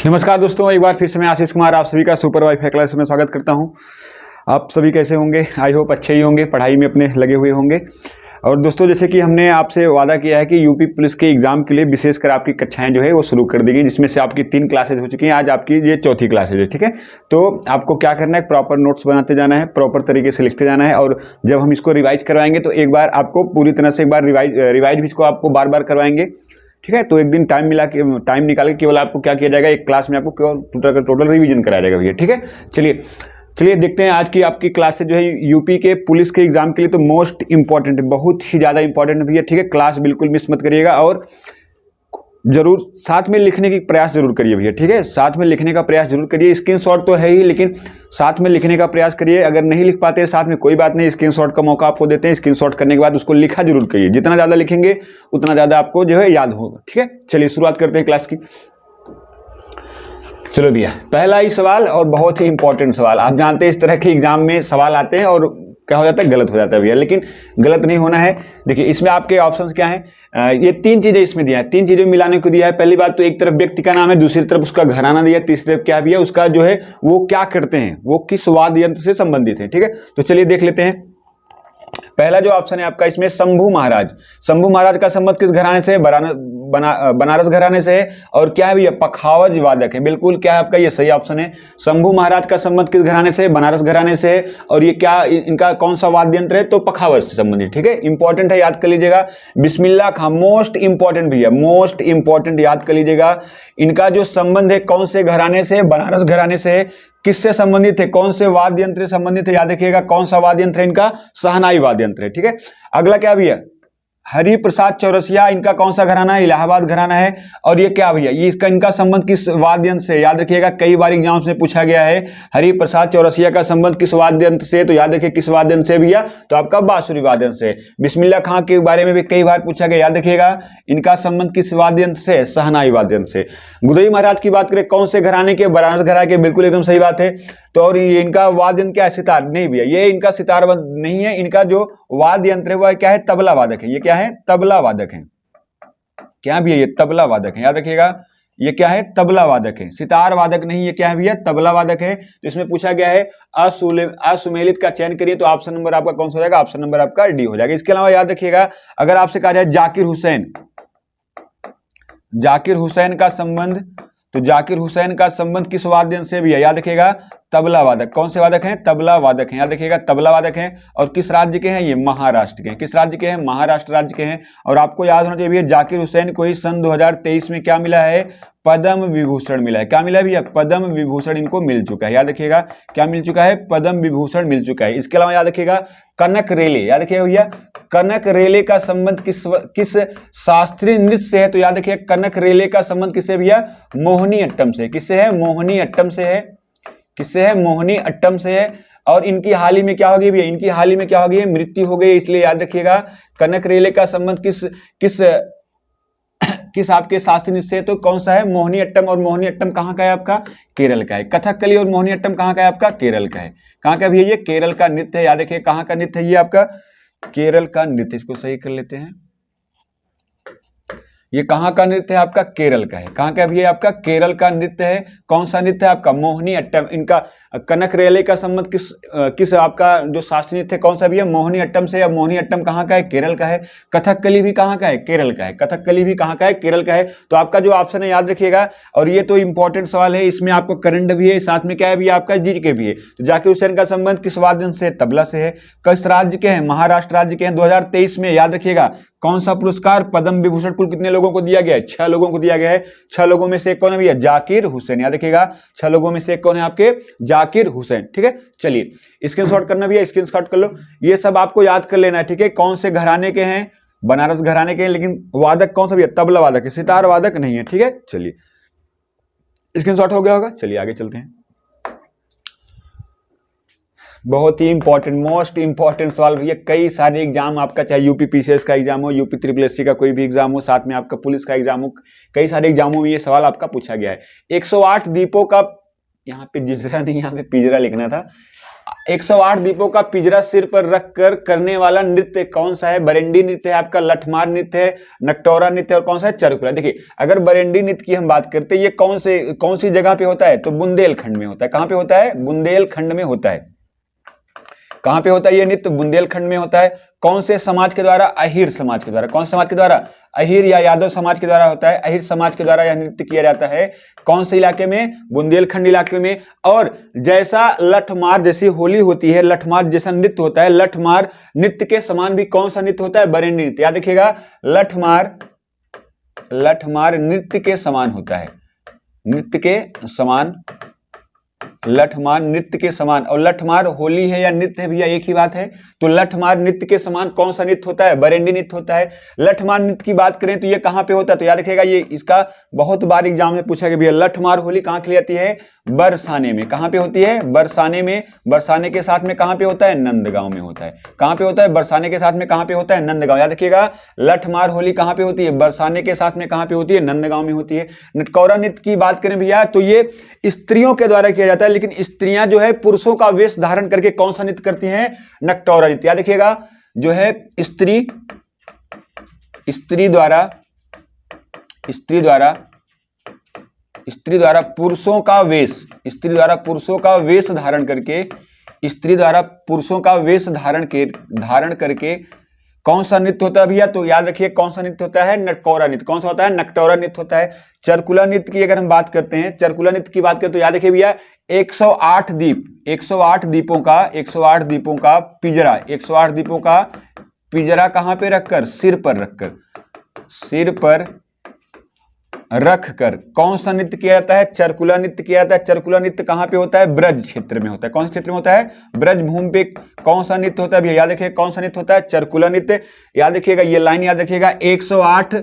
नमस्कार दोस्तों, एक बार फिर से मैं आशीष कुमार आप सभी का सुपर वाईफाई क्लास में स्वागत करता हूं। आप सभी कैसे होंगे? आई होप अच्छे ही होंगे, पढ़ाई में अपने लगे हुए होंगे। और दोस्तों, जैसे कि हमने आपसे वादा किया है कि यूपी पुलिस के एग्जाम के लिए विशेषकर आपकी कक्षाएं जो है वो शुरू कर दी गई, जिसमें से आपकी 3 क्लासेज हो चुकी हैं। आज आपकी ये चौथी क्लासेज है, ठीक है। तो आपको क्या करना है, प्रॉपर नोट्स बनाते जाना है, प्रॉपर तरीके से लिखते जाना है। और जब हम इसको रिवाइज करवाएंगे तो एक बार आपको पूरी तरह से एक बार रिवाइज भी इसको आपको बार बार करवाएंगे, ठीक है। तो एक दिन टाइम निकाल के केवल आपको क्या किया जाएगा, एक क्लास में आपको केवल टोटल रिवीजन कराया जाएगा भैया, ठीक है। चलिए देखते हैं आज की आपकी क्लास से जो है यूपी के पुलिस के एग्जाम के लिए तो मोस्ट इंपॉर्टेंट है, बहुत ही ज़्यादा इंपॉर्टेंट भैया, ठीक है। क्लास बिल्कुल मिस मत करिएगा और जरूर साथ में लिखने की प्रयास जरूर करिए भैया, ठीक है। साथ में लिखने का प्रयास जरूर करिए। स्क्रीनशॉट तो है ही, लेकिन साथ में लिखने का प्रयास करिए। अगर नहीं लिख पाते हैं साथ में, कोई बात नहीं, स्क्रीनशॉट का मौका आपको देते हैं। स्क्रीनशॉट करने के बाद उसको लिखा जरूर करिए। जितना ज़्यादा लिखेंगे उतना ज़्यादा आपको जो है याद होगा, ठीक है। चलिए शुरुआत करते हैं क्लास की। चलो भैया, पहला ही सवाल और बहुत ही इंपॉर्टेंट सवाल। आप जानते हैं इस तरह के एग्जाम में सवाल आते हैं और क्या हो जाता है, गलत हो जाता है भैया, लेकिन गलत नहीं होना है। देखिए इसमें आपके ऑप्शंस क्या हैं, ये 3 चीजें इसमें दिया है, 3 चीजें मिलाने को दिया है। पहली बात तो एक तरफ व्यक्ति का नाम है, दूसरी तरफ उसका घराना दिया है, तीसरी तरफ क्या भैया, उसका जो है वो क्या करते हैं, वो किस वाद्य यंत्र से संबंधित है, ठीक है। तो चलिए देख लेते हैं। पहला जो ऑप्शन है आपका इसमें शंभू महाराज। शंभू महाराज का संबंध किस घराने से है? बनारस घराने से है। और क्या है भैया, पखावज वादक है। बिल्कुल क्या है आपका, ये सही ऑप्शन है। शंभू महाराज का संबंध किस घराने से? बनारस घराने से है। और ये क्या, इनका कौन सा वाद्य यंत्र है? तो पखावज से संबंधित, ठीक है। इंपॉर्टेंट है, याद कर लीजिएगा। बिस्मिल्लाह खां, मोस्ट इंपॉर्टेंट भैया, मोस्ट इंपॉर्टेंट, याद कर लीजिएगा। इनका जो संबंध है कौन से घराने से? बनारस घराने से है। किससे संबंधित है? कौन से वाद्य यंत्र से संबंधित है? याद रखिएगा, कौन सा वाद्य यंत्र है इनका? शहनाई वाद्य यंत्र है, ठीक है। अगला क्या भैया, हरि प्रसाद चौरसिया, इनका कौन सा घराना है? इलाहाबाद घराना है। और ये क्या भैया, ये इनका संबंध किस वाद्य यंत्र से? याद रखिएगा, कई बार एग्जाम्स में पूछा गया है हरि प्रसाद चौरसिया का संबंध किस वाद्य यंत्र से? तो याद रखिए किस वाद्य यंत्र से भैया, तो आपका बांसुरी वाद्य यंत्र से। बिस्मिल्लाह खां के बारे में भी कई बार पूछा गया, याद रखिएगा इनका संबंध किस वाद्य यंत्र से? शहनाई वाद्य यंत्र से। गुदई महाराज की बात करें, कौन से घराने के? बनारस घराने के, बिल्कुल एकदम सही बात है। तो और ये इनका वाद्य यंत्र क्या है? सितार नहीं भैया, ये इनका सितार नहीं है। इनका जो वाद्य यंत्र है वो क्या है? तबला वादक है। ये क्या है? तबला वादक है। क्या भैया, ये तबला वादक है, याद रखिएगा। ये क्या है? तबला वादक है, सितार वादक नहीं। ये क्या है भैया? तबला वादक है। तो इसमें पूछा गया है असुमेलित का चयन करिए, तो ऑप्शन नंबर आपका कौन सा हो जाएगा? ऑप्शन नंबर आपका डी हो जाएगा। इसके अलावा याद रखिएगा, अगर आपसे कहा जाए जाकिर हुसैन, जाकिर हुसैन का संबंध, तो जाकिर हुसैन का संबंध किस वाद्य यंत्र से भी है? याद रखिएगा तबला वादक। कौन से वादक हैं? तबला वादक हैं, याद रखिएगा तबला वादक हैं। और किस राज्य के हैं? ये महाराष्ट्र के हैं। किस राज्य के हैं? महाराष्ट्र राज्य के हैं। और आपको याद होना चाहिए जाकिर हुसैन को ही सन 2023 में क्या मिला है? पद्म विभूषण मिला है। क्या मिला है भैया? पद्म विभूषण इनको मिल चुका है, याद रखिएगा। क्या मिल चुका है? पद्म विभूषण मिल चुका है। इसके अलावा याद रखिएगा कनक रेले, याद रखिएगा भैया, कनक रेले का संबंध किस शास्त्रीय नृत्य से है? तो याद रखिएगा कनक रेले का संबंध किससे भैया? मोहिनी अट्टम से। किससे है? मोहिनी अट्टम से है। किससे है? मोहिनी अट्टम से है। और इनकी हाल ही में क्या हो गई भैया? इनकी हाल ही में क्या हो गई? मृत्यु हो गई। इसलिए याद रखिएगा कनक रेले का संबंध किस आपके शास्त्रीय नृत्य से? तो कौन सा है? मोहिनी अट्टम। और मोहिनी अट्टम कहाँ का है आपका? केरल का है। कथकली और मोहिनी अट्टम कहाँ का है आपका? केरल का है। कहाँ का भैया? ये केरल का नृत्य है, याद रखिए। कहाँ का नृत्य है ये आपका? केरल का नृत्य। इसको सही कर लेते हैं, ये कहाँ का नृत्य है आपका? केरल का है। कहाँ का भी है आपका? केरल का नृत्य है। कौन सा नृत्य है आपका? मोहिनी अट्टम। इनका कनक रेले का संबंध किस आपका जो शास्त्रीय नृत्य है कौन सा भी है? मोहिनी अट्टम से। अब मोहिनी अट्टम कहाँ का है? केरल का है। कथकली भी कहाँ का है? केरल का है। कथकली भी कहाँ का है? केरल का है। तो आपका जो ऑप्शन है याद रखिएगा। और ये तो इंपॉर्टेंट सवाल है, इसमें आपको करंट भी है, साथ में क्या है भी आपका जीके भी है। तो जाकिर हुसैन का संबंध किस वाद्य यंत्र से? तबला से है। किस राज्य के हैं? महाराष्ट्र राज्य के हैं। 2023 में याद रखिएगा कौन सा पुरस्कार? पद्म विभूषण कुल कितने लोगों को दिया गया है? 6 लोगों को दिया गया है। 6 लोगों में से कौन है भैया? जाकिर हुसैन, याद रखिएगा 6 लोगों में से कौन है आपके? जाकिर हुसैन, ठीक है। चलिए स्क्रीनशॉट करना भैया, स्क्रीनशॉट कर लो। ये सब आपको याद कर लेना है, ठीक है। कौन से घराने के हैं? बनारस घराने के हैं। लेकिन वादक कौन सा भैया? तबला वादक है, सितार वादक नहीं है, ठीक है। चलिए स्क्रीनशॉट हो गया होगा। चलिए आगे चलते हैं। बहुत ही इंपॉर्टेंट, मोस्ट इंपॉर्टेंट सवाल भैया। कई सारे एग्जाम आपका, चाहे यूपी पीसीएस का एग्जाम हो, यूपी ट्रिपल एससी का कोई भी एग्जाम हो, साथ में आपका पुलिस का एग्जाम हो, कई सारे एग्जामों में ये सवाल आपका पूछा गया है। 108 द्वीपों का, यहाँ पे जिजरा नहीं, यहाँ पे पिजरा लिखना था। 108 दीपों का पिंजरा सिर पर रखकर करने वाला नृत्य कौन सा है? बरेंडी नृत्य है आपका, लठमार नृत्य है, नकटोरा नृत्य और कौन सा है? चरकुला। देखिए अगर बरेंडी नृत्य की हम बात करते हैं, ये कौन सी जगह पे होता है? तो बुंदेलखंड में होता है। कहां पे होता है? बुंदेलखंड में होता है। कहां पे होता है ये नृत्य? बुंदेलखंड में होता है। कौन से समाज के द्वारा? अहिर समाज के द्वारा। कौन से समाज के द्वारा? अहिर या यादव समाज के द्वारा होता है। अहिर समाज के द्वारा यह नृत्य किया जाता है। कौन से इलाके में? बुंदेलखंड इलाके में। और जैसा लठमार, जैसी होली होती है, लठमार जैसा नृत्य होता है, लठमार नृत्य के समान भी कौन सा नृत्य होता है? बरेंडी नृत्य। याद रखिएगा, लठमार नृत्य के समान होता है, नृत्य के समान, लठमार नृत्य के समान। और लठमार होली है या नृत्य है भैया, एक ही बात है। तो लठमार नृत्य के समान कौन सा नृत्य होता है? बरेंडी नृत्य होता है। लठमार नृत्य की बात करें तो ये कहां पे होता है? तो याद रखिएगा, ये इसका बहुत बार एग्जाम में पूछा गया भैया, लठमार होली कहां खेली जाती है? बरसाने में। कहां पे होती है? बरसाने में। बरसाने के साथ में कहां पे होता है? नंदगांव में होता है। कहां पे होता है? बरसाने के साथ में कहां पे होता है? नंदगांव। याद रखिएगा, लठमार होली कहां पे होती है? बरसाने के साथ में कहां पे होती है? नंदगांव में होती है। नटकौरा नृत्य की बात करें भैया तो ये स्त्रियों के द्वारा किया जाता है, लेकिन स्त्रियां जो है पुरुषों का वेश धारण करके कौन सा नृत्य करती हैं? नटकौरा नृत्य। याद रखिएगा, जो है स्त्री द्वारा पुरुषों का वेश, स्त्री द्वारा पुरुषों का वेश धारण करके, स्त्री द्वारा पुरुषों का वेश धारण करके कौन सा नृत्य होता है भैया? तो याद रखिए कौन सा नृत्य होता है? नटकौरा नृत्य। कौन सा होता है? नटकौरा नृत्य होता है। चरकुला नृत्य की अगर हम बात करते हैं, चरकुला नृत्य की बात करें तो याद रखिए भैया, 108 दीपों का पिंजरा, 108 दीपों का पिंजरा कहां पे रखकर? सिर पर रखकर कौन सा नृत्य किया जाता है? चरकुला नृत्य किया जाता है। चरकुला नृत्य कहां पे होता है? ब्रज क्षेत्र में होता है। कौन से क्षेत्र में होता है? ब्रज भूमि पे कौन सा नृत्य होता है भैया? याद रखिए कौन सा नृत्य होता है? चरकुला नृत्य। याद रखिएगा, ये लाइन याद रखिएगा, 108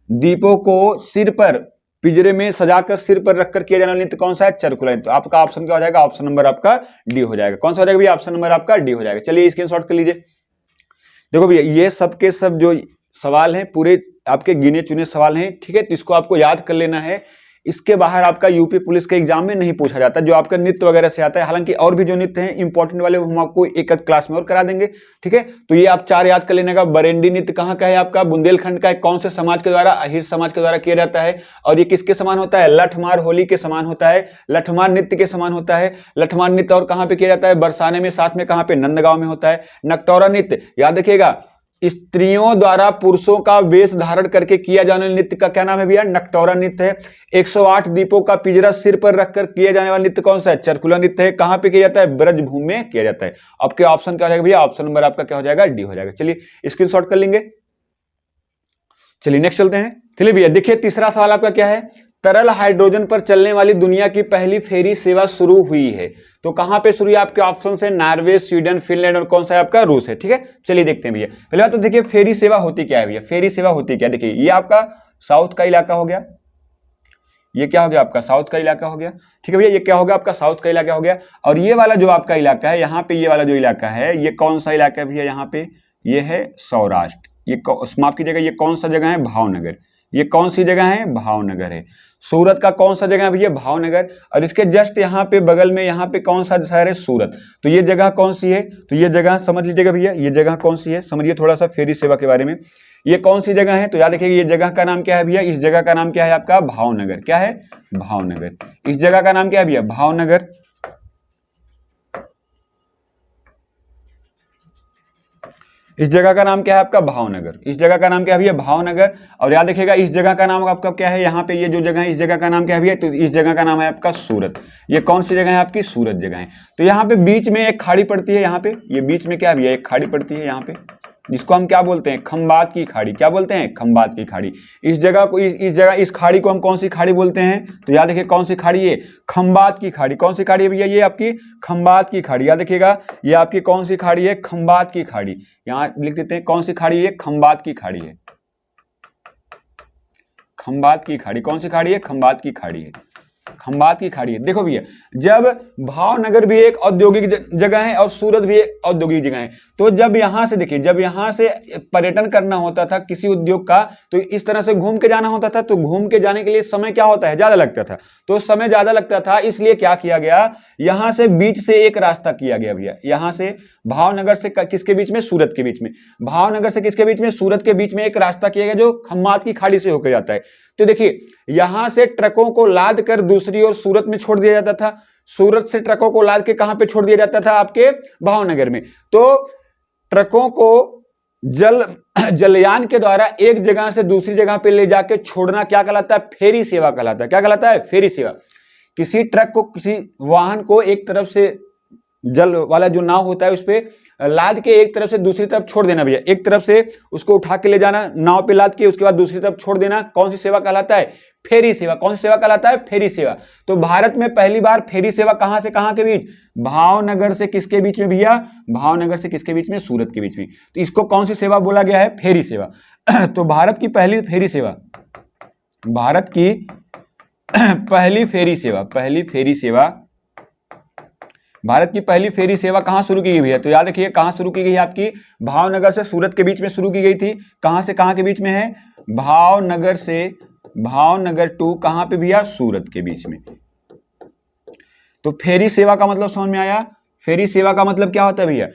दीपों को सिर पर, पिंजरे में सजाकर सिर पर रखकर किया जाने वाला नृत्य कौन सा है? चरकुला नृत्य। आपका ऑप्शन क्या हो जाएगा? ऑप्शन नंबर आपका डी हो जाएगा। कौन सा हो जाएगा भैया? ऑप्शन नंबर आपका डी हो जाएगा। चलिए स्क्रीनशॉट कर लीजिए। देखो भैया, ये सब के सब जो सवाल हैं पूरे आपके गिने चुने सवाल हैं, ठीक है। तो इसको आपको याद कर लेना है। इसके बाहर आपका यूपी पुलिस के एग्जाम में नहीं पूछा जाता, जो आपका नृत्य वगैरह से आता है। हालांकि और भी जो नृत्य हैं इंपॉर्टेंट वाले, वो हम आपको एक क्लास में और करा देंगे, ठीक है। तो ये आप 4 याद कर लेने का। बरेंडी नृत्य कहाँ का है आपका? बुंदेलखंड का है। कौन से समाज के द्वारा? अहिर समाज के द्वारा किया जाता है। और ये किसके समान होता है? लठमार होली के समान होता है, लठमार नृत्य के समान होता है। लठमार नृत्य और कहां पे किया जाता है? बरसाने में, साथ में कहां पे? नंदगांव में होता है। नकटौरा नृत्य याद रखिएगा, स्त्रियों द्वारा पुरुषों का वेश धारण करके किया जाने वाले नृत्य का क्या नाम है भैया? नकटौरा नृत्य है। 108 दीपों का पिंजरा सिर पर रखकर किया जाने वाला नृत्य कौन सा है? चरकुला नृत्य है। कहां पे किया जाता है? ब्रजभूमि में किया जाता है। आपके ऑप्शन क्या हो जाएगा भैया? ऑप्शन नंबर आपका क्या हो जाएगा? डी हो जाएगा। चलिए स्क्रीनशॉट कर लेंगे। चलिए नेक्स्ट चलते हैं। चलिए भैया देखिए, तीसरा सवाल आपका क्या है? तरल हाइड्रोजन पर चलने वाली दुनिया की पहली फेरी सेवा शुरू हुई है, तो कहां पे शुरू है? आपके ऑप्शन है नॉर्वे, स्वीडन, फिनलैंड और कौन सा है आपका? रूस है, ठीक है। चलिए देखते हैं भैया। पहले बात तो देखिए, फेरी सेवा होती क्या है भैया? फेरी सेवा होती क्या? देखिए ये आपका साउथ का इलाका हो गया, ये क्या हो गया आपका? साउथ का इलाका हो गया, ठीक है भैया। ये क्या हो गया आपका? साउथ का इलाका हो गया। और ये वाला जो आपका इलाका है, यहाँ पे ये वाला जो इलाका है, ये कौन सा इलाका है भैया? यहाँ पे ये है सौराष्ट्र। ये माफ कीजिएगा, ये कौन सा जगह है? भावनगर। ये कौन सी जगह है? भावनगर है। सूरत का कौन सा जगह है भैया? भावनगर। और इसके जस्ट यहाँ पे बगल में यहाँ पे कौन सा शहर है? सूरत। तो ये जगह कौन सी है? तो ये जगह समझ लीजिएगा भैया, ये जगह कौन सी है? समझिए थोड़ा सा फेरी सेवा के बारे में। ये कौन सी जगह है? तो याद रखिएगा, ये जगह का नाम क्या है भैया? इस जगह का नाम क्या है आपका? भावनगर। क्या है? भावनगर। इस जगह का नाम क्या है भैया? भावनगर। इस जगह का नाम क्या है आपका? भावनगर। इस जगह का नाम क्या है भैया? भावनगर। और याद रखिएगा, इस जगह का नाम आपका क्या है? यहाँ पे ये जो जगह है, इस जगह का नाम क्या है भैया? तो इस जगह का नाम है आपका सूरत। ये कौन सी जगह है आपकी? सूरत जगह है। तो यहाँ पे बीच में एक खाड़ी पड़ती है, यहाँ पे ये बीच में क्या है भैया? एक खाड़ी पड़ती है यहाँ पे, जिसको हम क्या बोलते हैं? खंबात की खाड़ी। क्या बोलते हैं? खंबात की खाड़ी। इस जगह को, इस जगह, इस खाड़ी को हम कौन सी खाड़ी बोलते हैं? तो याद रखिए कौन सी खाड़ी है? खंबात की खाड़ी। कौन सी खाड़ी है भैया? ये आपकी खंबात की खाड़ी। याद रखिएगा, ये आपकी कौन सी खाड़ी है? खंबात की खाड़ी। यहाँ लिख देते हैं कौन सी खाड़ी है? खंबात की खाड़ी है। खंबात की खाड़ी। कौन सी खाड़ी है? खंबात की खाड़ी है। खंबात की खाड़ी है। देखो भैया, जब भावनगर भी एक औद्योगिक जगह है और सूरत भी एक औद्योगिक जगह है, तो जब यहां से देखिए, जब यहां से पर्यटन करना होता था किसी उद्योग का, तो इस तरह से घूम के जाना होता था, तो घूम के जाने के लिए समय क्या होता है, ज्यादा लगता था। तो समय ज्यादा लगता था, इसलिए क्या किया गया, यहां से बीच से एक रास्ता किया गया भैया, यहां से भावनगर से किसके बीच में, सूरत के बीच में, भावनगर से किसके बीच में, सूरत के बीच में एक रास्ता किया गया जो खम्बात की खाड़ी से होकर जाता है। तो देखिए, यहां से ट्रकों को लाद कर दूसरी ओर सूरत में छोड़ दिया जाता था, सूरत से ट्रकों को लाद के कहां पे छोड़ दिया जाता था, आपके भावनगर में। तो ट्रकों को जलयान के द्वारा एक जगह से दूसरी जगह पे ले जाके छोड़ना क्या कहलाता है, फेरी सेवा कहलाता है। क्या कहलाता है, फेरी सेवा। किसी ट्रक को, किसी वाहन को एक तरफ से, जल वाला जो नाव होता है उस पर लाद के एक तरफ से दूसरी तरफ छोड़ देना भैया, एक तरफ से उसको उठा के ले जाना नाव पे लाद के, उसके बाद दूसरी तरफ छोड़ देना, कौन सी सेवा कहलाता है, फेरी सेवा। कौन सी सेवा कहलाता है, फेरी सेवा। तो भारत में पहली बार फेरी सेवा कहां से कहां के बीच, भावनगर से किसके बीच में भैया, भावनगर से किसके बीच में, सूरत के बीच में। तो इसको कौन सी सेवा बोला गया है, फेरी सेवा। तो भारत की पहली फेरी सेवा, भारत की पहली फेरी सेवा, पहली फेरी सेवा, भारत की पहली फेरी सेवा कहां शुरू की गई भैया, तो याद रखिए कहां शुरू की गई है, आपकी भावनगर से सूरत के बीच में शुरू की गई थी। कहां से कहां के बीच में है, भावनगर से, भावनगर टू कहां पे भैया, सूरत के बीच में। तो फेरी सेवा का मतलब समझ में आया। फेरी सेवा का मतलब क्या होता है भैया,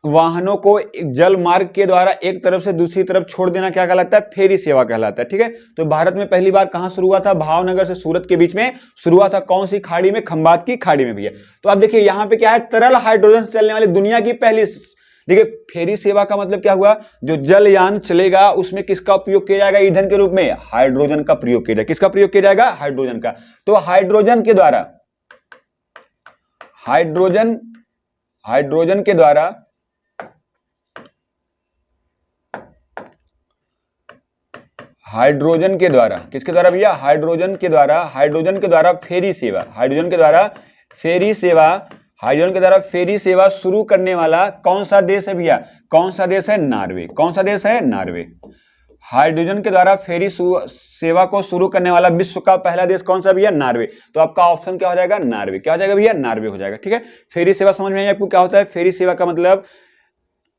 वाहनों को जल मार्ग के द्वारा एक तरफ से दूसरी तरफ छोड़ देना क्या कहलाता है, फेरी सेवा कहलाता है। ठीक है, तो भारत में पहली बार कहां शुरू हुआ था, भावनगर से सूरत के बीच में शुरू हुआ था। कौन सी खाड़ी में, खंबात की खाड़ी में भैया। तो अब देखिए यहां पे क्या है, तरल हाइड्रोजन से चलने वाली दुनिया की पहली, देखिए फेरी सेवा का मतलब क्या हुआ, जो जलयान चलेगा उसमें किसका उपयोग किया जाएगा, ईंधन के रूप में हाइड्रोजन का प्रयोग किया जाएगा। किसका प्रयोग किया जाएगा, हाइड्रोजन का। तो हाइड्रोजन के द्वारा, हाइड्रोजन, हाइड्रोजन के द्वारा, हाइड्रोजन के द्वारा, किसके द्वारा भैया, हाइड्रोजन के द्वारा, हाइड्रोजन के द्वारा फेरी सेवा, हाइड्रोजन के द्वारा फेरी सेवा, हाइड्रोजन के द्वारा फेरी सेवा शुरू करने वाला कौन सा देश है भैया, कौन सा देश है, नॉर्वे। कौन सा देश है, नॉर्वे। हाइड्रोजन के द्वारा फेरी सेवा को शुरू करने वाला विश्व का पहला देश कौन सा भैया, नॉर्वे। तो आपका ऑप्शन क्या हो जाएगा, नॉर्वे। क्या हो जाएगा भैया, नॉर्वे हो जाएगा। ठीक है, फेरी सेवा समझ में आई आपको, क्या होता है फेरी सेवा का मतलब,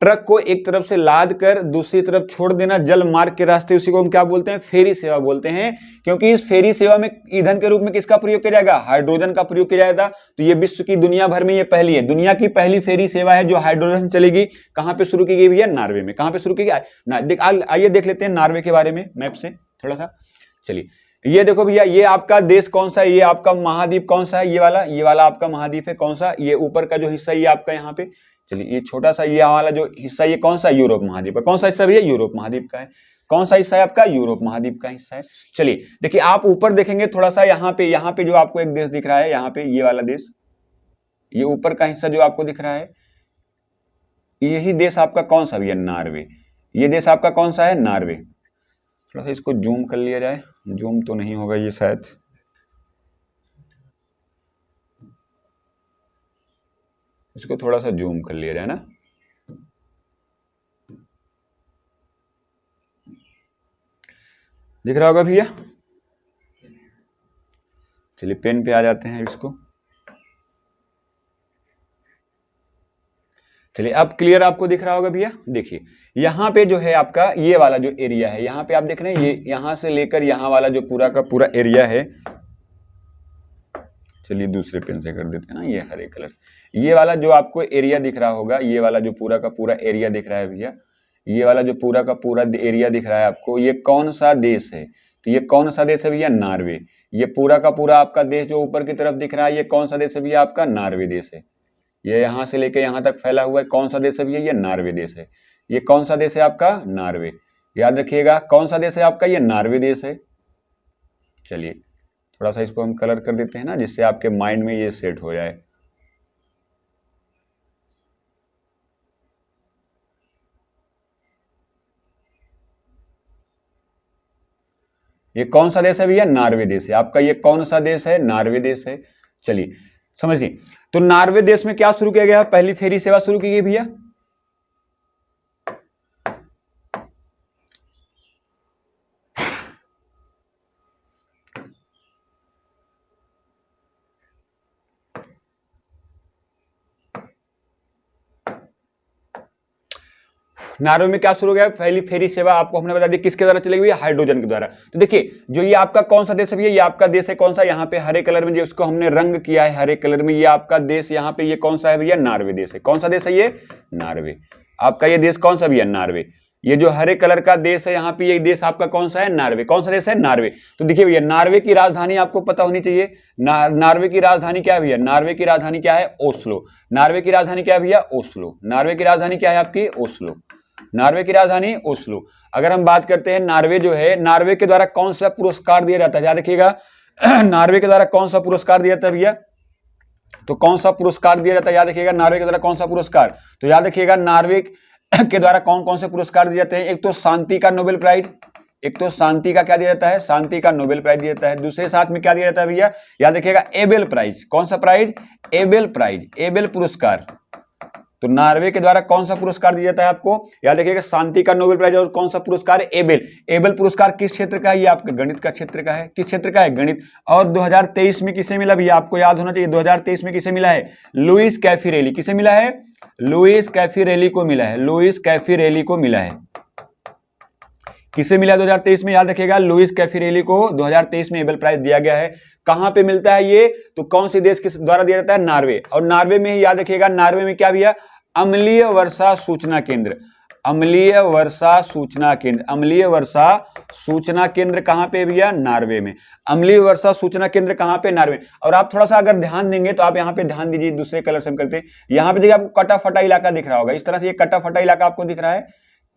ट्रक को एक तरफ से लाद कर दूसरी तरफ छोड़ देना जल मार्ग के रास्ते, उसी को हम क्या बोलते हैं, फेरी सेवा बोलते हैं। क्योंकि इस फेरी सेवा में ईंधन के रूप में किसका प्रयोग किया जाएगा, हाइड्रोजन का प्रयोग किया जाएगा। तो ये विश्व की, दुनिया भर में ये पहली है, दुनिया की पहली फेरी सेवा है जो हाइड्रोजन चलेगी। कहां पे शुरू की गई भैया, नॉर्वे में। कहां पे शुरू की गई, आइए देख लेते हैं नॉर्वे के बारे में मैप से थोड़ा सा। चलिए ये देखो भैया, ये आपका देश कौन सा है, ये आपका महाद्वीप कौन सा है, ये वाला आपका महाद्वीप है कौन सा, ये ऊपर का जो हिस्सा ये आपका यहाँ पे, चलिए ये छोटा सा ये वाला जो हिस्सा ये कौन सा, यूरोप महाद्वीप है। कौन सा हिस्सा भैया, यूरोप महाद्वीप का है। कौन सा हिस्सा है आपका, यूरोप महाद्वीप का हिस्सा है। चलिए देखिए, आप ऊपर देखेंगे थोड़ा सा, यहाँ पे जो आपको एक देश दिख रहा है, यहाँ पे ये वाला देश, ये ऊपर का हिस्सा जो आपको दिख रहा है, यही देश आपका कौन सा भैया, नॉर्वे। ये देश आपका कौन सा है, नॉर्वे। थोड़ा सा इसको जूम कर लिया जाए, जूम तो नहीं होगा ये शायद, इसको थोड़ा सा जूम कर लिया जाए ना। दिख रहा होगा भैया। चलिए पेन पे आ जाते हैं इसको। चलिए अब क्लियर आपको दिख रहा होगा भैया। देखिए यहाँ पे जो है आपका ये वाला जो एरिया है, यहाँ पे आप देख रहे हैं, ये यहाँ से लेकर यहाँ वाला जो पूरा का पूरा एरिया है, चलिए दूसरे पेन से कर देते हैं ना, ये हरे कलर से। ये वाला जो आपको एरिया दिख रहा होगा, ये वाला जो पूरा का पूरा एरिया दिख रहा है भैया, ये वाला जो पूरा का पूरा एरिया दिख रहा है आपको, ये कौन सा देश है, तो ये कौन सा देश है भैया, नॉर्वे। ये पूरा का पूरा आपका देश जो ऊपर की तरफ दिख रहा है, ये कौन सा देश है भैया, आपका नॉर्वे देश है। ये यहाँ से लेके यहाँ तक फैला हुआ है, कौन सा देश है भैया, ये नॉर्वे देश है। ये कौन सा देश है आपका, नॉर्वे। याद रखिएगा कौन सा देश है आपका, ये नॉर्वे देश है। चलिए थोड़ा सा इसको हम कलर कर देते हैं ना, जिससे आपके माइंड में ये सेट हो जाए। ये कौन सा देश है भैया, नॉर्वे देश है आपका। ये कौन सा देश है, नॉर्वे देश है। चलिए समझिए, तो नॉर्वे देश में क्या शुरू किया गया, पहली फेरी सेवा शुरू की गई भैया, नॉर्वे में क्या शुरू हो गया? पहली फेरी सेवा आपको हमने बता दी किसके द्वारा चलेगी भैया? हाइड्रोजन के द्वारा। तो देखिए जो ये आपका कौन सा देश है भैया? ये आपका देश है कौन सा? यहाँ पे हरे कलर में जो उसको हमने रंग किया है हरे कलर में, ये आपका देश यहाँ पे ये कौन सा है भैया? नॉर्वे देश है। कौन सा देश है ये? नॉर्वे। आपका ये देश कौन सा भैया? नॉर्वे। ये जो हरे कलर का देश है यहाँ पे ये देश आपका कौन सा है? नॉर्वे। कौन सा देश है? नॉर्वे। तो देखिए भैया नॉर्वे की राजधानी आपको पता होनी चाहिए। नॉर्वे की राजधानी क्या है भैया? नॉर्वे की राजधानी क्या है? ओस्लो। नॉर्वे की राजधानी क्या है भैया? ओस्लो। नॉर्वे की राजधानी क्या है आपकी? ओस्लो। नॉर्वे की राजधानी ओस्लो। अगर हम बात करते हैं नॉर्वे जो है, नॉर्वे के द्वारा कौन सा पुरस्कार दिया जाता है? याद रखिएगा नॉर्वे के द्वारा कौन सा पुरस्कार दिया जाता है भैया? तो कौन सा पुरस्कार दिया जाता है? याद रखिएगा नॉर्वे के द्वारा कौन सा पुरस्कार? तो याद रखिएगा नॉर्वे के द्वारा कौन कौन से पुरस्कार दिए जाते हैं? एक तो शांति का नोबेल प्राइज, एक तो शांति का क्या दिया जाता है? शांति का नोबेल प्राइज दिया जाता है। दूसरे साथ में क्या दिया जाता है भैया? याद रखिएगा एबेल प्राइज। कौन सा प्राइज? एबेल प्राइज, एबेल पुरस्कार। तो नॉर्वे के द्वारा कौन सा पुरस्कार दिया जाता है आपको? याद रखिएगा शांति का नोबेल प्राइज और कौन सा पुरस्कार है? एबेल। एबेल पुरस्कार किस क्षेत्र का है? ये आपका गणित का क्षेत्र का है। किस क्षेत्र का है? गणित। और 2023 में किसे मिला भैया? आपको याद होना चाहिए 2023 में किसे मिला है? लुइस कैफिरेली। किसे मिला है? लुइस कैफिरेली को मिला है। लुइस कैफिरेली को मिला है। किसे मिला 2023 में? याद रखिएगा लुइस कैफिरेली को 2023 में एबेल प्राइज दिया गया है। कहां पे मिलता है ये? तो कौन से देश के द्वारा दिया जाता है? नॉर्वे। और नॉर्वे में ही याद रखिएगा नॉर्वे में क्या भैया? अम्लीय वर्षा सूचना केंद्र। अम्लीय वर्षा सूचना केंद्र। अम्लीय वर्षा सूचना केंद्र कहां पे भैया? नॉर्वे में। अम्लीय वर्षा सूचना केंद्र कहां पे? नॉर्वे। और आप थोड़ा सा अगर ध्यान देंगे तो आप यहां पे ध्यान दीजिए, दूसरे कलर से हम करते हैं। यहां पे देखिए आपको कटा फटा इलाका दिख रहा होगा, इस तरह से ये कटा फटा इलाका आपको दिख रहा है,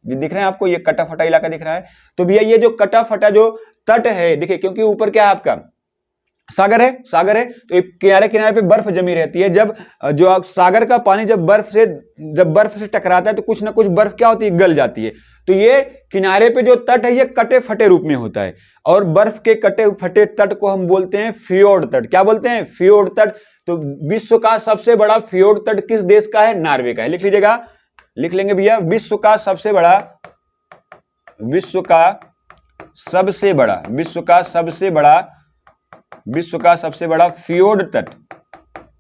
दिख रहे हैं आपको ये कटा फटा इलाका दिख रहा है। तो भैया ये जो कटा फटा जो तट है देखिए, क्योंकि ऊपर क्या है आपका? सागर है। सागर है तो किनारे किनारे पे बर्फ जमी रहती है। जब जो सागर का पानी जब बर्फ से टकराता है तो कुछ ना कुछ बर्फ क्या होती है? गल जाती है। तो ये किनारे पे जो तट है ये कटे फटे रूप में होता है, और बर्फ के कटे फटे तट को हम बोलते हैं फियोर्ड तट। क्या बोलते हैं? फियोर्ड तट। तो विश्व का सबसे बड़ा फियोर्ड तट किस देश का है? नॉर्वे का है। लिख लीजिएगा, लिख लेंगे भैया। विश्व का सबसे बड़ा फियोर्ड तट,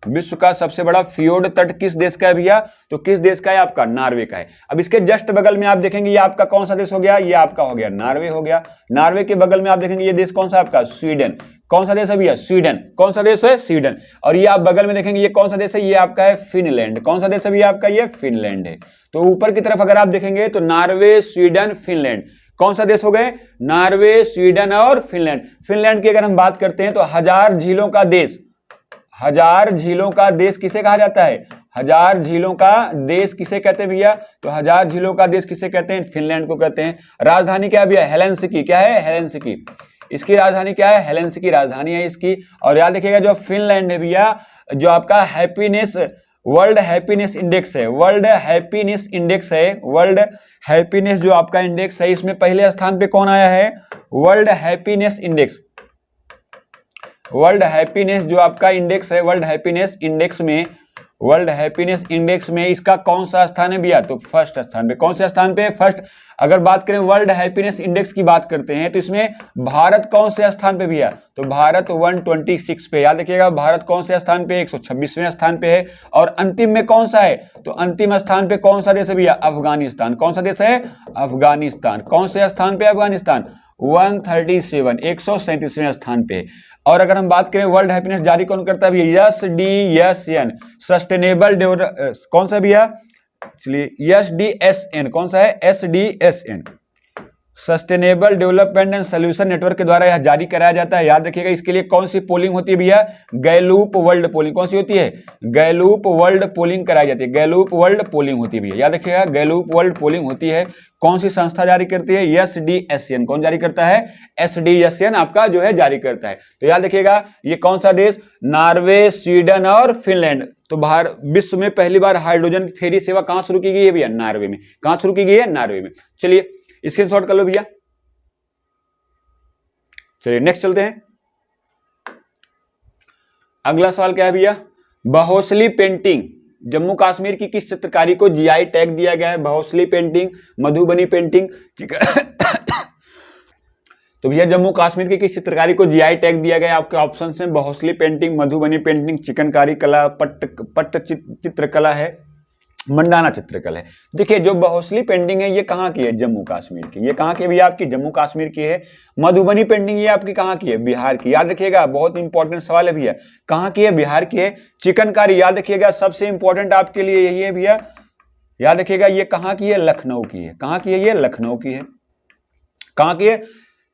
विश्व का सबसे बड़ा फियोर्ड तट किस देश का है भैया? तो किस देश का है? आपका नॉर्वे का है। अब इसके जस्ट बगल में आप देखेंगे ये आपका कौन सा देश हो गया? ये आपका हो गया नॉर्वे हो गया। नॉर्वे के बगल में आप देखेंगे ये देश कौन सा आपका? स्वीडन। कौन सा देश है भैया? स्वीडन। कौन सा देश है? स्वीडन। और ये आप बगल में देखेंगे ये कौन सा देश है? ये आपका है फिनलैंड। कौन सा देश है भैया? आपका ये फिनलैंड है। तो ऊपर की तरफ अगर आप देखेंगे तो नॉर्वे, स्वीडन, फिनलैंड कौन सा देश हो गए? नॉर्वे, स्वीडन और फिनलैंड। फिनलैंड की अगर हम बात करते हैं तो हजार झीलों का देश, हजार झीलों का देश किसे कहा जाता है? हजार झीलों का देश किसे कहते हैं भैया? तो हजार झीलों का देश किसे कहते हैं? फिनलैंड को कहते हैं। राजधानी क्या है भैया? हेलेंसिकी। क्या है? हेलेंसिकी। इसकी राजधानी क्या है? हेलेंसिकी राजधानी है इसकी। और याद रखिएगा जो फिनलैंड है भैया, जो आपका हैप्पीनेस, वर्ल्ड हैप्पीनेस इंडेक्स है, वर्ल्ड हैप्पीनेस इंडेक्स है, वर्ल्ड हैप्पीनेस जो आपका इंडेक्स है, इसमें पहले स्थान पे कौन आया है? World happiness index. World happiness जो आपका इंडेक्स है, वर्ल्ड हैप्पीनेस इंडेक्स में, वर्ल्ड हैप्पीनेस इंडेक्स में इसका कौन सा स्थान है भैया? तो फर्स्ट स्थान पे। कौन से स्थान पे? फर्स्ट। अगर बात करें वर्ल्ड हैप्पीनेस इंडेक्स की बात करते हैं तो इसमें भारत कौन से स्थान पे भैया? तो भारत 126 पे। याद रखिएगा भारत कौन से स्थान पे? 126वें स्थान पे है। और अंतिम में कौन सा है? तो अंतिम स्थान पे कौन सा देश है भैया? अफगानिस्तान। कौन सा देश है? अफगानिस्तान। कौन से स्थान पे? अफगानिस्तान 137, 137वें स्थान पे। और अगर हम बात करें वर्ल्ड हैप्पीनेस जारी कौन करता है भैया? SDSN, सस्टेनेबल डेवलप, कौन सा भैया? चलिए SDSN। कौन सा है? SDSN, sustainable development and solution network के द्वारा यह जारी कराया जाता है। याद रखिएगा इसके लिए कौन सी पोलिंग होती है भैया? गैलूप वर्ल्ड पोलिंग। कौन सी होती है? गैलूप वर्ल्ड पोलिंग कराई जाती है। गैलूप वर्ल्ड पोलिंग होती है भैया, याद रखिएगा गैलूप वर्ल्ड पोलिंग होती है। कौन सी संस्था जारी करती है? SDSN। कौन जारी करता है? SDSN आपका जो है जारी करता है। तो याद रखिएगा ये कौन सा देश? नॉर्वे, स्वीडन और फिनलैंड। तो बाहर विश्व में पहली बार हाइड्रोजन फेरी सेवा कहां शुरू की गई है भैया? नॉर्वे में। कहां शुरू की गई है? नॉर्वे में। चलिए स्क्रीनशॉट कर लो भैया। चलिए नेक्स्ट चलते हैं। अगला सवाल क्या है भैया? बहोसली पेंटिंग जम्मू कश्मीर की किस चित्रकारी को GI टैग दिया गया है? बहोसली पेंटिंग, मधुबनी पेंटिंग, तो भैया जम्मू कश्मीर की किस चित्रकारी को GI टैग दिया गया है? आपके ऑप्शन है बहोसली पेंटिंग, मधुबनी पेंटिंग, चिकनकारी कला, पट्ट चित्रकला है। मंडाना चित्रकला है। देखिए जो भोसली पेंटिंग है ये कहाँ की है, जम्मू कश्मीर की। ये कहाँ की भैया आपकी, जम्मू कश्मीर की है। मधुबनी पेंटिंग ये आपकी कहाँ की है, बिहार की। याद रखिएगा बहुत इंपॉर्टेंट सवाल है भैया, कहाँ की है, बिहार की है। चिकनकारी याद रखिएगा सबसे इंपॉर्टेंट आपके लिए यही है भैया, याद रखिएगा ये कहाँ की है, लखनऊ की है। कहाँ की है, ये लखनऊ की है। कहाँ की है,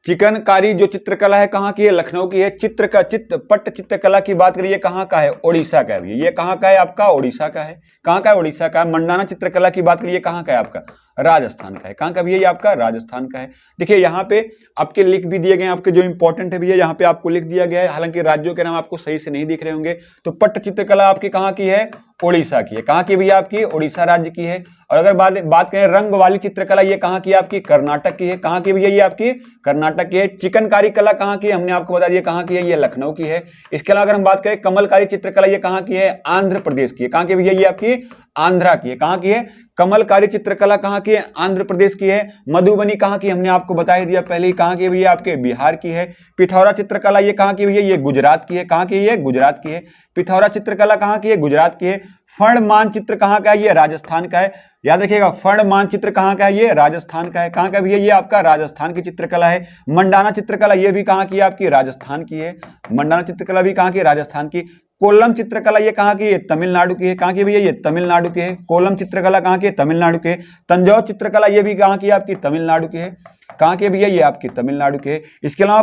चिकनकारी जो चित्रकला है कहाँ की है, लखनऊ की है। पट्ट चित्रकला की बात करिए कहाँ का है, ओडिशा का है। ये कहाँ का है आपका, ओडिशा का है। कहाँ का है, ओडिशा का है। मंडाना चित्रकला की बात करिए कहाँ का है आपका, राजस्थान का है। कहाँ का भैया, ये आपका राजस्थान का है। देखिए यहाँ पे आपके लिख भी दिए गए हैं, आपके जो इंपॉर्टेंट है भैया यहाँ पे आपको लिख दिया गया है, हालांकि राज्यों के नाम आपको सही से नहीं दिख रहे होंगे। तो पट्ट चित्रकला आपकी कहाँ की है, ओडिशा की है। कहाँ की भैया आपकी, ओडिशा राज्य की है। और अगर बात करें रंग वाली चित्रकला, ये कहाँ की आपकी, कर्नाटक की है। कहाँ की भैया, ये आपकी कर्नाटक की है। चिकनकारी कला कहाँ की है, हमने आपको बता दिया कहाँ की है, ये लखनऊ की है। इसके अलावा अगर हम बात करें कमलकारी चित्रकला, ये कहाँ की है, आंध्र प्रदेश की है। कहाँ की भैया, ये आपकी आंध्रा की है। कहाँ की है, कमलकारी चित्रकला कहाँ की है, आंध्र प्रदेश की है। मधुबनी कहाँ की, हमने आपको बता ही दिया पहले ही, कहाँ की भैया आपके, बिहार की है। पिथौरा चित्रकला ये कहाँ की भैया, ये गुजरात की है। कहाँ की, ये गुजरात की है। पिथौरा चित्रकला कहाँ की है, गुजरात की है। फर्ण मानचित्र कहाँ का है, ये राजस्थान का है। याद रखिएगा फर्ण मानचित्र कहाँ का है, ये राजस्थान का है। कहाँ का भैया, ये आपका राजस्थान की चित्रकला है। मंडाना चित्रकला ये भी कहाँ की है आपकी, राजस्थान की है। मंडाना चित्रकला भी कहाँ की, राजस्थान की। कोल्लम चित्रकला ये कहाँ की है, तमिलनाडु की है। कहाँ की भैया, ये तमिलनाडु की है। कोल्लम चित्रकला कहाँ की है, तमिलनाडु की है। तंजौर चित्रकला ये भी कहाँ की है आपकी, तमिलनाडु की है। कहाँ की भैया, ये आपकी तमिलनाडु की है। इसके अलावा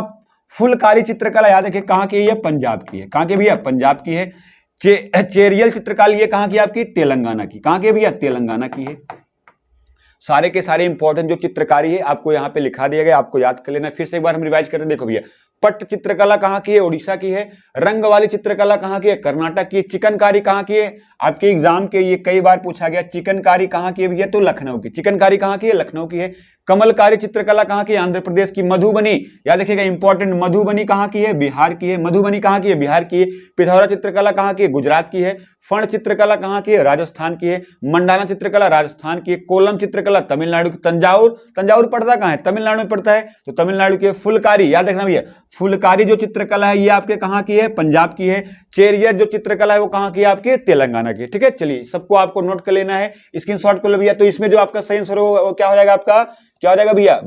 फुलकारी चित्रकला याद रखिए कहाँ की है, ये पंजाब की है। कहाँ की भैया, पंजाब की है। चेरियल चित्रकला ये कहाँ की आपकी, तेलंगाना की। कहाँ की भैया, तेलंगाना की है। सारे के सारे इंपॉर्टेंट जो चित्रकारी है आपको यहाँ पे लिखा दिया गया, आपको याद कर लेना। फिर से एक बार हम रिवाइज करते हैं, देखो भैया पट्ट चित्रकला कहाँ की है, उड़ीसा की है। रंग वाली चित्रकला कहाँ की है, कर्नाटक की है। चिकनकारी कहाँ की है, आपके एग्जाम के ये कई बार पूछा गया, चिकनकारी कहाँ की है भैया, तो लखनऊ की। चिकनकारी कहाँ की है, लखनऊ की है। कमलकारी चित्रकला कहाँ की है, आंध्र प्रदेश की। मधुबनी याद रखिएगा इंपॉर्टेंट, मधुबनी कहाँ की है, बिहार की है। मधुबनी कहाँ की है, बिहार की है। पिथौरा चित्रकला कहाँ की है, गुजरात की है। फर्ण चित्रकला कहाँ की है, राजस्थान की है। मंडाना चित्रकला राजस्थान की है। कोल्लम चित्रकला तमिलनाडु की। तंजावुर पड़ता कहाँ है, तमिलनाडु में पड़ता है, तो तमिलनाडु की है। फुलकारी याद रखना भैया, फुलकारी जो चित्रकला है ये आपके कहाँ की है, पंजाब की है। चेरियर जो चित्रकला है वो कहाँ की है आपके, तेलंगाना की। ठीक है, चलिए सबको आपको नोट कर लेना है, स्क्रीनशॉट कर लो भैया। तो इसमें जो आपका सही आंसर हो वो क्या हो जाएगा आपका, क्या हो जाएगा भैया,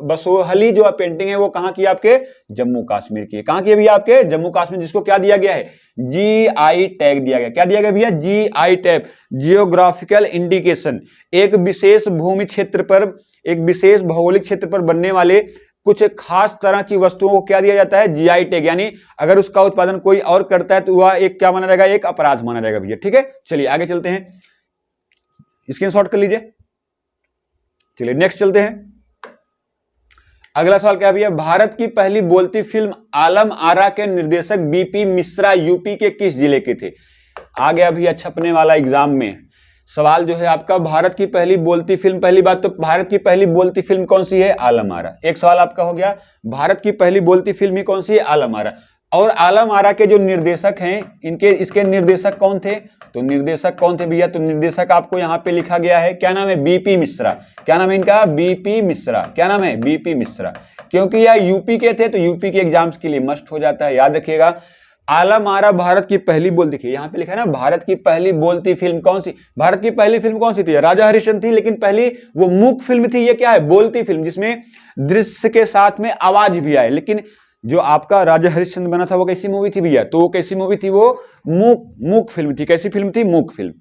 बसोहली जो पेंटिंग है वो कहाँ की है आपके, जम्मू कश्मीर की है। कहाँ की है भैया आपके, जम्मू कश्मीर, जिसको क्या दिया गया है, जीआई टैग दिया गया। क्या दिया गया भैया, जीआई टैग, जियोग्राफिकल इंडिकेशन। एक विशेष भूमि क्षेत्र पर, एक विशेष भौगोलिक क्षेत्र पर बनने वाले कुछ खास तरह की वस्तुओं को क्या दिया जाता है, जीआई टैग। यानी अगर उसका उत्पादन कोई और करता है तो वह एक क्या माना जाएगा, एक अपराध माना जाएगा भैया। ठीक है, चलिए आगे चलते हैं, स्क्रीनशॉट कर लीजिए। चलिए नेक्स्ट चलते हैं। अगला सवाल क्या भैया, भारत की पहली बोलती फिल्म आलम आरा के निर्देशक बीपी मिश्रा यूपी के किस जिले के थे। आ गया भैया छपने वाला एग्जाम में सवाल जो है आपका, भारत की पहली बोलती फिल्म। पहली बात तो भारत की पहली बोलती फिल्म कौन सी है, आलम आरा। एक सवाल आपका हो गया, भारत की पहली बोलती फिल्म ही कौन सी है, आलम आरा। और आलम आरा के जो निर्देशक हैं, इसके निर्देशक कौन थे, तो निर्देशक कौन थे भैया, तो निर्देशक आपको यहाँ पे लिखा गया है, क्या नाम है, बीपी मिश्रा। क्या नाम है इनका, बीपी मिश्रा। क्या नाम है, बीपी मिश्रा। क्योंकि यह यूपी के थे तो यूपी के एग्जाम्स के लिए मस्ट हो जाता है, याद रखिएगा। आलम आरा भारत की पहली बोलती, देखिए यहाँ पे लिखा है ना, भारत की पहली बोलती फिल्म कौन सी, भारत की पहली फिल्म कौन सी थी, राजा हरिश्चंद्र थी, लेकिन पहली वो मूक फिल्म थी। ये क्या है, बोलती फिल्म, जिसमें दृश्य के साथ में आवाज भी आए। लेकिन जो आपका राजा हरिश्चंद्र बना था वो कैसी मूवी थी भैया, तो वो कैसी मूवी थी, वो मूक फिल्म थी। कैसी फिल्म थी, मूक फिल्म।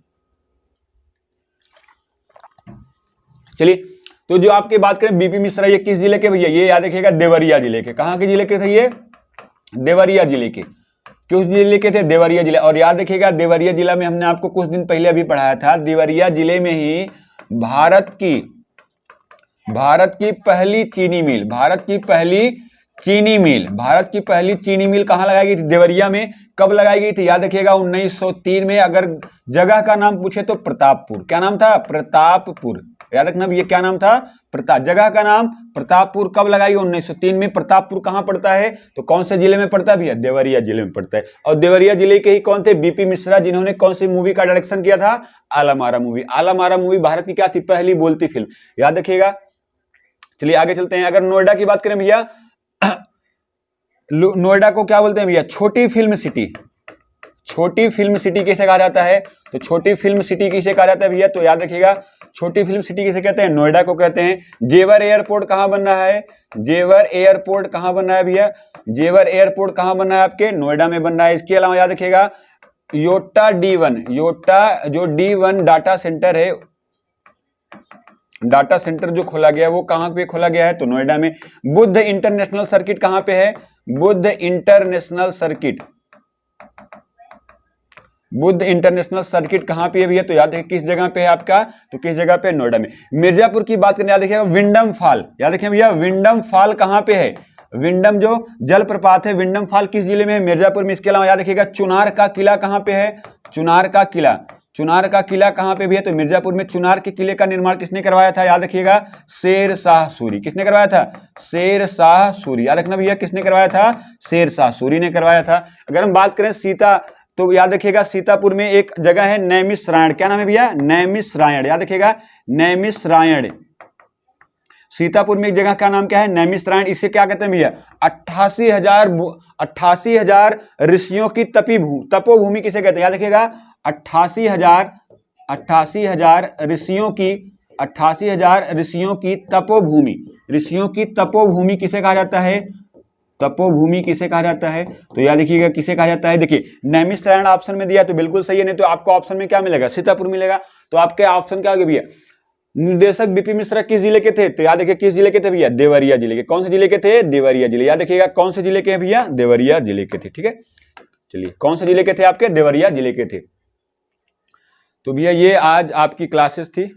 चलिए, तो जो आपकी बात करें बीपी मिश्रा, ये किस जिले के भैया, ये याद रखिएगा देवरिया जिले के। कहां के जिले के थे ये, देवरिया जिले के। किस जिले के थे, देवरिया जिले। और याद रखिएगा देवरिया जिला में हमने आपको कुछ दिन पहले अभी पढ़ाया था, देवरिया जिले में ही भारत की पहली चीनी मिल, भारत की पहली चीनी मिल कहां लगाई गई थी, देवरिया में। कब लगाई गई थी, याद रखिएगा 1903 में। अगर जगह का नाम पूछे तो प्रतापपुर। क्या नाम था, प्रतापपुर। याद रखना ये क्या नाम था, प्रताप। जगह का नाम प्रतापपुर। कब लगाई, 1903 में। प्रतापपुर कहां पड़ता है, तो कौन से जिले में पड़ता है भैया, देवरिया जिले में पड़ता है। और देवरिया जिले के ही कौन थे, बीपी मिश्रा, जिन्होंने कौन सी मूवी का डायरेक्शन किया था, आलम आरा मूवी। आलम आरा मूवी भारत की क्या थी, पहली बोलती फिल्म, याद रखिएगा। चलिए आगे चलते हैं। अगर नोएडा की बात करें भैया, नोएडा को क्या बोलते हैं भैया, छोटी फिल्म सिटी। छोटी फिल्म सिटी किसे कहा जाता है? तो छोटी फिल्म सिटी किसे कहा जाता है भैया? तो याद रखिएगा, छोटी फिल्म सिटी किसे कहते हैं? नोएडा को कहते हैं। जेवर एयरपोर्ट कहां बन रहा है? जेवर एयरपोर्ट कहां बन रहा है भैया? जेवर एयरपोर्ट कहां बन रहा है? आपके नोएडा में बन रहा है। इसके अलावा याद रखिएगा योटा D1, योटा जो D1 डाटा सेंटर है, डाटा सेंटर जो खोला गया है वो कहां पे खोला गया है? तो नोएडा में। बुद्ध इंटरनेशनल सर्किट कहां पे है? Buddha international circuit, Buddha international circuit कहां पे है भैया? तो याद है किस जगह पे है आपका? तो किस जगह पे? नोएडा में। मिर्जापुर की बात करें, याद रखिएगा विंडम फॉल, याद रखिए भैया विंडम फॉल कहां पे है? विंडम जो जलप्रपात है, विंडम फॉल किस जिले में है? मिर्जापुर में। इसके अलावा याद रखिएगा चुनार का किला कहां पे है? चुनार का किला, चुनार का किला कहां पे भी है? तो मिर्जापुर में। चुनार के किले का निर्माण किसने करवाया था? याद रखिएगा शेर शाह सूरी। किसने करवाया था? शेर शाह सूरी। याद रखना भैया किसने करवाया था? शेर शाह सूरी ने करवाया था। अगर हम बात करें सीता, तो याद रखिएगा सीतापुर में एक जगह है नैमिषारण्य। क्या नाम है भैया? नैमिषारण्य। याद रखिएगा नैमिषारण्य। सीतापुर में एक जगह का नाम क्या है? नैमिषारण्य। इसे क्या कहते हैं भैया? 88,000 ऋषियों की तपोभूमि किसे कहते हैं? याद रखिएगा 88,000 ऋषियों की तपोभूमि, ऋषियों की तपोभूमि किसे कहा जाता है? तपोभूमि किसे कहा जाता है? तो याद रखिएगा किसे कहा जाता है? देखिए नैमिषारण्य ऑप्शन में दिया तो बिल्कुल सही है, नहीं तो आपको ऑप्शन में क्या मिलेगा? सीतापुर मिलेगा। तो आपके ऑप्शन क्या होगा भैया? निर्देशक बीपी मिश्रा किस जिले के थे? तो याद रखिए किस जिले के थे भैया? देवरिया जिले के। कौन से जिले के थे? देवरिया जिले। याद रखिएगा कौन से जिले के हैं भैया? देवरिया जिले के थे। ठीक है, चलिए कौन से जिले के थे आपके? देवरिया जिले के थे। तो भैया ये आज आपकी क्लासेस थी।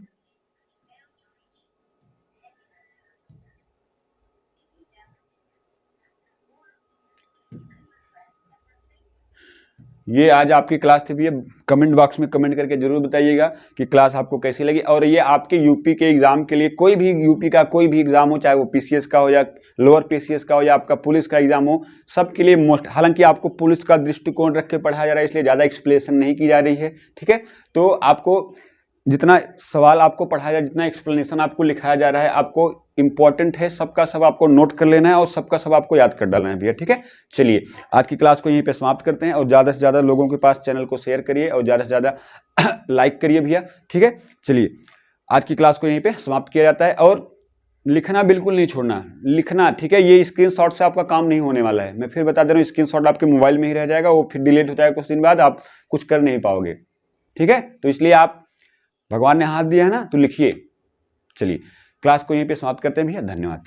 ये आज आपकी क्लास थी भैया। कमेंट बॉक्स में कमेंट करके जरूर बताइएगा कि क्लास आपको कैसी लगी। और ये आपके यूपी के एग्जाम के लिए, कोई भी यूपी का कोई भी एग्जाम हो, चाहे वो पीसीएस का हो या लोअर पीसीएस का हो या आपका पुलिस का एग्जाम हो, सबके लिए मोस्ट, हालांकि आपको पुलिस का दृष्टिकोण रख के पढ़ाया जा रहा है इसलिए ज़्यादा एक्सप्लेनेशन नहीं की जा रही है। ठीक है, तो आपको जितना सवाल आपको पढ़ाया जा, जितना एक्सप्लेनेशन आपको लिखाया जा रहा है, आपको इंपॉर्टेंट है, सबका सब आपको नोट कर लेना है और सबका सब आपको याद कर डालना है भैया। ठीक है, चलिए आज की क्लास को यहीं पे समाप्त करते हैं और ज़्यादा से ज़्यादा लोगों के पास चैनल को शेयर करिए और ज़्यादा से ज़्यादा लाइक करिए भैया। ठीक है, चलिए आज की क्लास को यहीं पे समाप्त किया जाता है। और लिखना बिल्कुल नहीं छोड़ना, लिखना। ठीक है, ये स्क्रीनशॉट से आपका काम नहीं होने वाला है। मैं फिर बता दे रहा हूँ, स्क्रीनशॉट आपके मोबाइल में ही रह जाएगा, वो फिर डिलीट हो जाएगा कुछ दिन बाद, आप कुछ कर नहीं पाओगे। ठीक है, तो इसलिए आप, भगवान ने हाथ दिया है ना, तो लिखिए। चलिए क्लास को यहीं पे समाप्त करते हैं भैया, धन्यवाद।